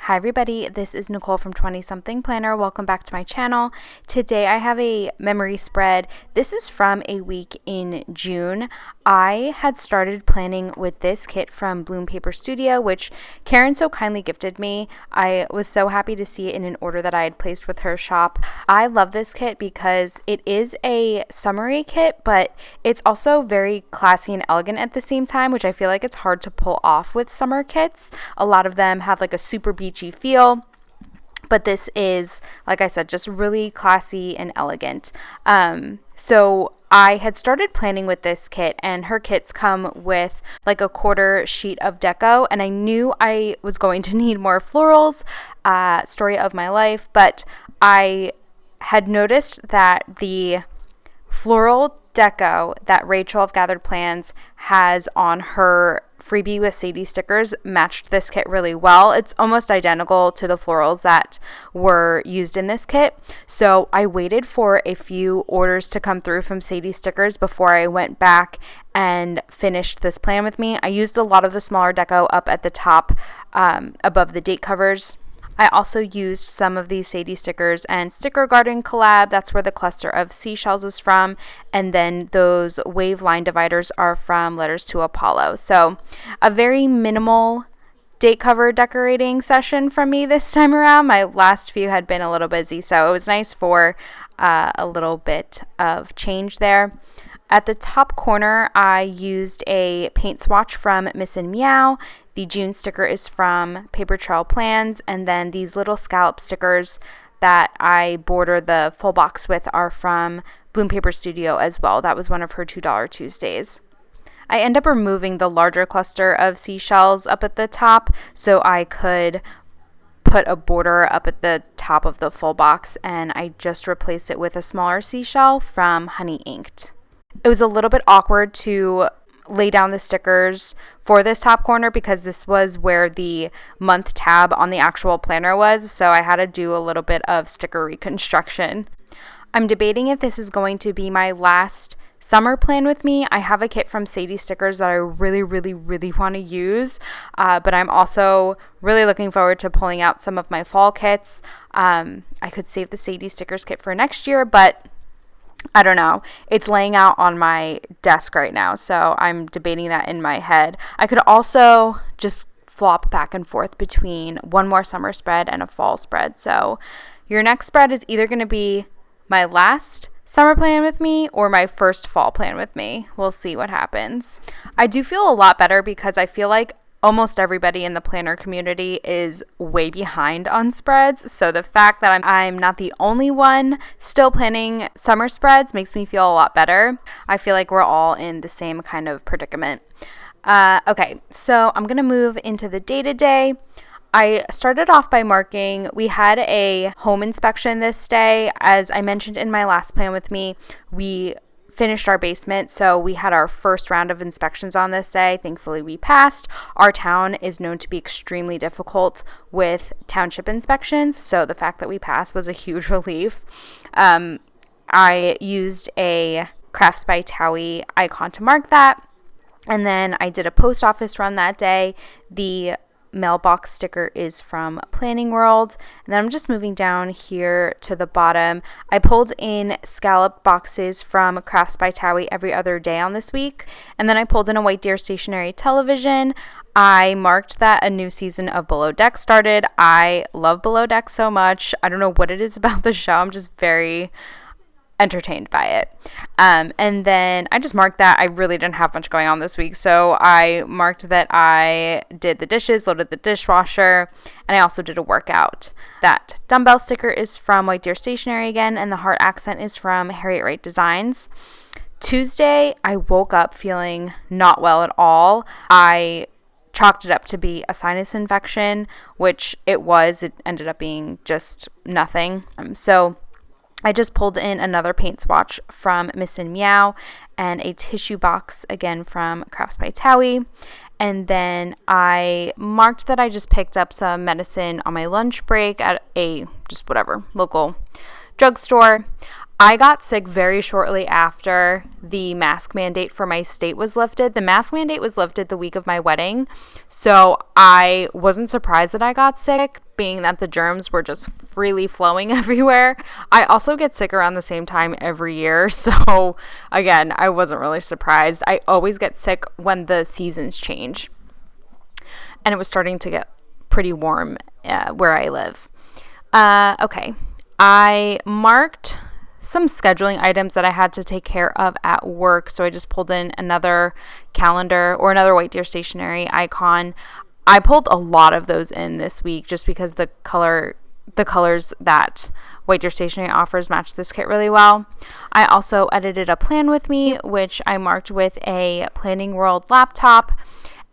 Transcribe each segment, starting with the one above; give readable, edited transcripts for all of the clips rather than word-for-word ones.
Hi everybody, this is Nicole from 20 Something Planner. Welcome back to my channel. Today I have a memory spread. This is from a week in June. I had started planning with this kit from BloomPaperStudio, which Karen so kindly gifted me. I was so happy to see it in an order that I had placed with her shop. I love this kit because it is a summary kit, but it's also very classy and elegant at the same time, which I feel like it's hard to pull off with summer kits. A lot of them have like a super beachy feel, but this is, like I said, just really classy and elegant. So I had started planning with this kit, and her kits come with like a quarter sheet of deco, and I knew I was going to need more florals, story of my life, but I had noticed that the floral deco that Rachel of Gathered Plans has on her freebie with Sadie stickers matched this kit really well. It's almost identical to the florals that were used in this kit. So I waited for a few orders to come through from Sadie stickers before I went back and finished this plan with me. I used a lot of the smaller deco up at the top above the date covers. I also used some of these Sadie stickers and Sticker Garden collab. That's where the cluster of seashells is from. And then those wave line dividers are from Letters to Apollo. So a very minimal date cover decorating session from me this time around. My last few had been a little busy, so it was nice for a little bit of change there. At the top corner, I used a paint swatch from Miss and Meow. The June sticker is from Paper Trail Plans, and then these little scallop stickers that I border the full box with are from BloomPaperStudio as well. That was one of her $2 Tuesdays. I end up removing the larger cluster of seashells up at the top so I could put a border up at the top of the full box, and I just replaced it with a smaller seashell from Honey Inked. It was a little bit awkward to lay down the stickers for this top corner because this was where the month tab on the actual planner was, so I had to do a little bit of sticker reconstruction. I'm debating if this is going to be my last summer plan with me. I have a kit from Sadie stickers that I really want to use, but I'm also really looking forward to pulling out some of my fall kits. I could save the Sadie stickers kit for next year, but I don't know. It's laying out on my desk right now, so I'm debating that in my head. I could also just flop back and forth between one more summer spread and a fall spread. So your next spread is either going to be my last summer plan with me or my first fall plan with me. We'll see what happens. I do feel a lot better because I feel like almost everybody in the planner community is way behind on spreads. So the fact that I'm not the only one still planning summer spreads makes me feel a lot better. I feel like we're all in the same kind of predicament. Okay, so I'm going to move into the day-to-day. I started off by marking. We had a home inspection this day. As I mentioned in my last plan with me, we finished our basement, so we had our first round of inspections on this day. Thankfully we passed. Our town is known to be extremely difficult with township inspections, so the fact that we passed was a huge relief. I used a Crafts by Towie icon to mark that, and then I did a post office run that day. The mailbox sticker is from Planning World, and then I'm just moving down here to the bottom. I pulled in scallop boxes from Crafts by Towie every other day on this week, and then I pulled in a White Deer stationary television. I marked that a new season of Below Deck started. I love Below Deck so much. I don't know what it is about the show. I'm just very entertained by it. And then I just marked that I really didn't have much going on this week, so I marked that I did the dishes, loaded the dishwasher, and I also did a workout. That dumbbell sticker is from White Deer Stationery again, and the heart accent is from Harriet Wright Designs. Tuesday, I woke up feeling not well at all. I chalked it up to be a sinus infection, which it was. It ended up being just nothing. So I just pulled in another paint swatch from Miss and Meow and a tissue box again from Crafts by Towie. And then I marked that I just picked up some medicine on my lunch break at a just whatever local drugstore. I got sick very shortly after the mask mandate for my state was lifted. The mask mandate was lifted the week of my wedding, so I wasn't surprised that I got sick, being that the germs were just freely flowing everywhere. I also get sick around the same time every year, so again, I wasn't really surprised. I always get sick when the seasons change, and it was starting to get pretty warm where I live. Okay, I marked some scheduling items that I had to take care of at work. So I just pulled in another calendar or another White Deer stationery icon. I pulled a lot of those in this week just because the colors that White Deer stationery offers match this kit really well. I also edited a plan with me, which I marked with a Planning World laptop.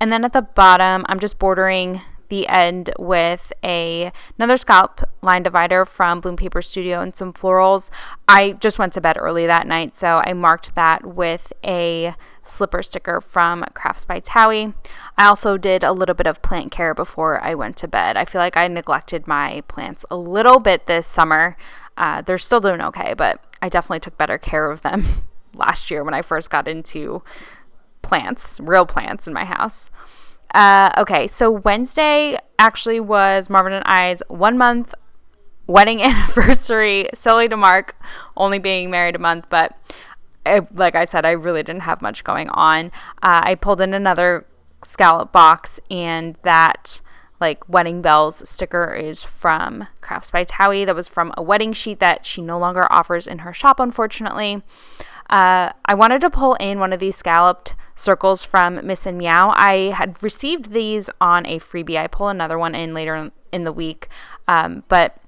And then at the bottom, I'm just bordering the end with another scallop line divider from BloomPaperStudio and some florals. I just went to bed early that night, so I marked that with a slipper sticker from Crafts by Towie. I also did a little bit of plant care before I went to bed. I feel like I neglected my plants a little bit this summer. They're still doing okay, but I definitely took better care of them last year when I first got into plants, real plants in my house. Okay, so Wednesday actually was Marvin and I's 1 month wedding anniversary. Silly to mark, only being married a month, but like I said, I really didn't have much going on. I pulled in another scallop box, and that like wedding bells sticker is from Crafts by Towie. That was from a wedding sheet that she no longer offers in her shop, unfortunately. I wanted to pull in one of these scalloped circles from Miss and Meow. I had received these on a freebie. I pull another one in later in the week, but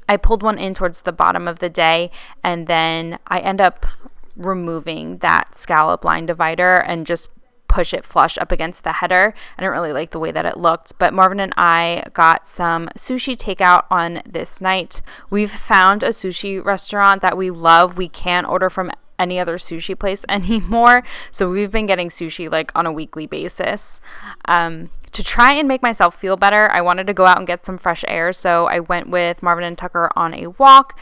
I pulled one in towards the bottom of the day, and then I end up removing that scallop line divider and just push it flush up against the header. I didn't really like the way that it looked, but Marvin and I got some sushi takeout on this night. We've found a sushi restaurant that we love. We can't order from any other sushi place anymore, so we've been getting sushi like on a weekly basis. To try and make myself feel better, I wanted to go out and get some fresh air, so I went with Marvin and Tucker on a walk.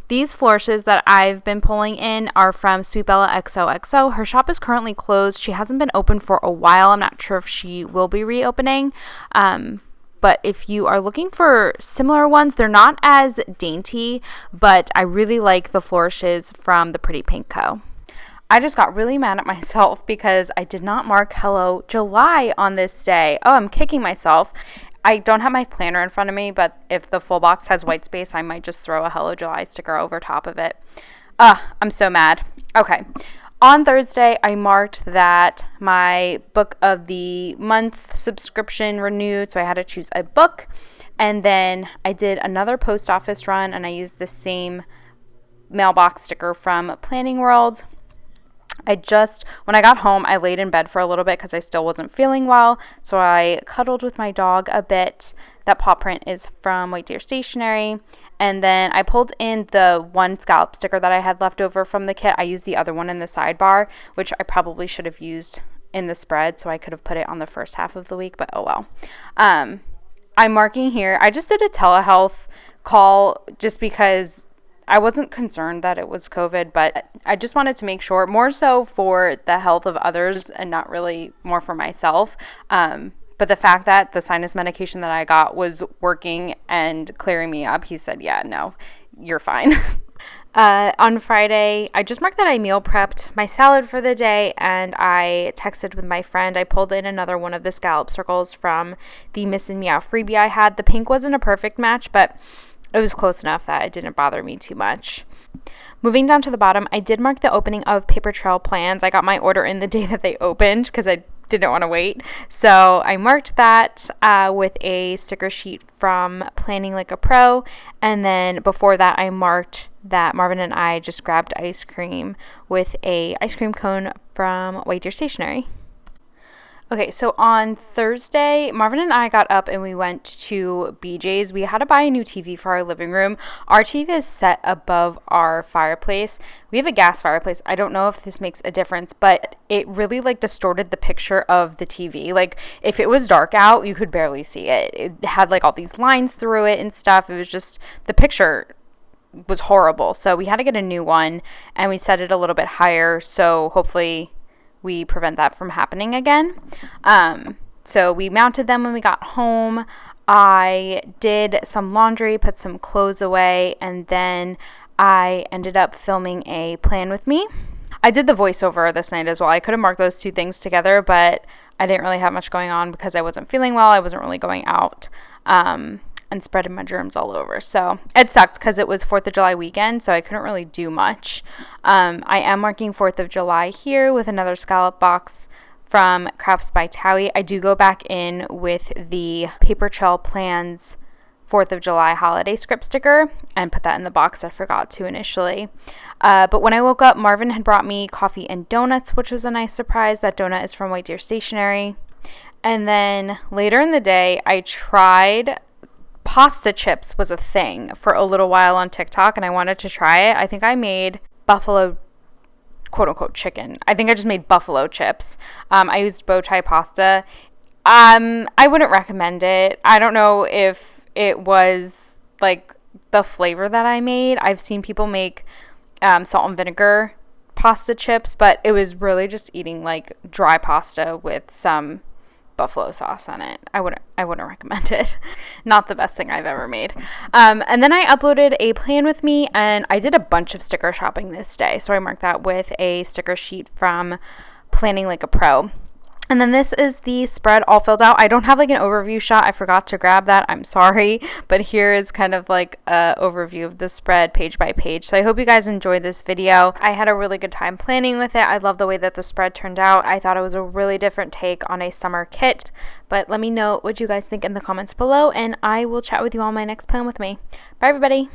These flourishes that I've been pulling in are from Sweet Bella XOXO. Her shop is currently closed. She hasn't been open for a while. I'm not sure if she will be reopening. But if you are looking for similar ones, they're not as dainty, but I really like the flourishes from the Pretty Pink Co. I just got really mad at myself because I did not mark Hello July on this day. Oh, I'm kicking myself. I don't have my planner in front of me, but if the full box has white space, I might just throw a Hello July sticker over top of it. I'm so mad. Okay. On Thursday, I marked that my book of the month subscription renewed, so I had to choose a book. And then I did another post office run, and I used the same mailbox sticker from Planning World. When I got home, I laid in bed for a little bit because I still wasn't feeling well, so I cuddled with my dog a bit. That paw print is from White Deer Stationery. And then I pulled in the one scallop sticker that I had left over from the kit. I used the other one in the sidebar, which I probably should have used in the spread, so I could have put it on the first half of the week, but oh well. I'm marking here. I just did a telehealth call just because I wasn't concerned that it was COVID, but I just wanted to make sure, more so for the health of others and not really more for myself. But the fact that the sinus medication that I got was working and clearing me up, he said, yeah, no, you're fine. On Friday, I just marked that I meal prepped my salad for the day, and I texted with my friend. I pulled in another one of the scallop circles from the Miss and Meow freebie I had. The pink wasn't a perfect match, but it was close enough that it didn't bother me too much. Moving down to the bottom, I did mark the opening of Paper Trail plans. I got my order in the day that they opened because I didn't want to wait. So I marked that with a sticker sheet from Planning Like a Pro. And then before that, I marked that Marvin and I just grabbed ice cream with a ice cream cone from White Deer Stationery. Okay, so on Thursday, Marvin and I got up and we went to BJ's. We had to buy a new TV for our living room. Our TV is set above our fireplace. We have a gas fireplace. I don't know if this makes a difference, but it really distorted the picture of the TV. If it was dark out, you could barely see it. It had all these lines through it and stuff. It was just, the picture was horrible. So we had to get a new one, and we set it a little bit higher, so hopefully we prevent that from happening again. So we mounted them when we got home. I did some laundry, put some clothes away, and then I ended up filming a plan with me. I did the voiceover this night as well. I could have marked those two things together, but I didn't really have much going on because I wasn't feeling well. I wasn't really going out and spreading my germs all over. So it sucked because it was 4th of July weekend, so I couldn't really do much. I am marking 4th of July here with another scallop box from Crafts by Towie. I do go back in with the Paper Trail Plans 4th of July holiday script sticker and put that in the box. I forgot to initially. But when I woke up, Marvin had brought me coffee and donuts, which was a nice surprise. That donut is from White Deer Stationery. And then later in the day, I tried pasta chips was a thing for a little while on TikTok, and I wanted to try it. I think I made buffalo quote-unquote chicken. I think I just made buffalo chips. I used bow tie pasta. I wouldn't recommend it. I don't know if it was like the flavor that I made. I've seen people make salt and vinegar pasta chips, but it was really just eating like dry pasta with some buffalo sauce on it. I wouldn't recommend it. Not the best thing I've ever made. And then I uploaded a plan with me, and I did a bunch of sticker shopping this day. So I marked that with a sticker sheet from Planning Like a Pro. And then this is the spread all filled out. I don't have like an overview shot. I forgot to grab that. I'm sorry. But here is kind of like an overview of the spread page by page. So I hope you guys enjoyed this video. I had a really good time planning with it. I love the way that the spread turned out. I thought it was a really different take on a summer kit. But let me know what you guys think in the comments below, and I will chat with you on my next plan with me. Bye, everybody.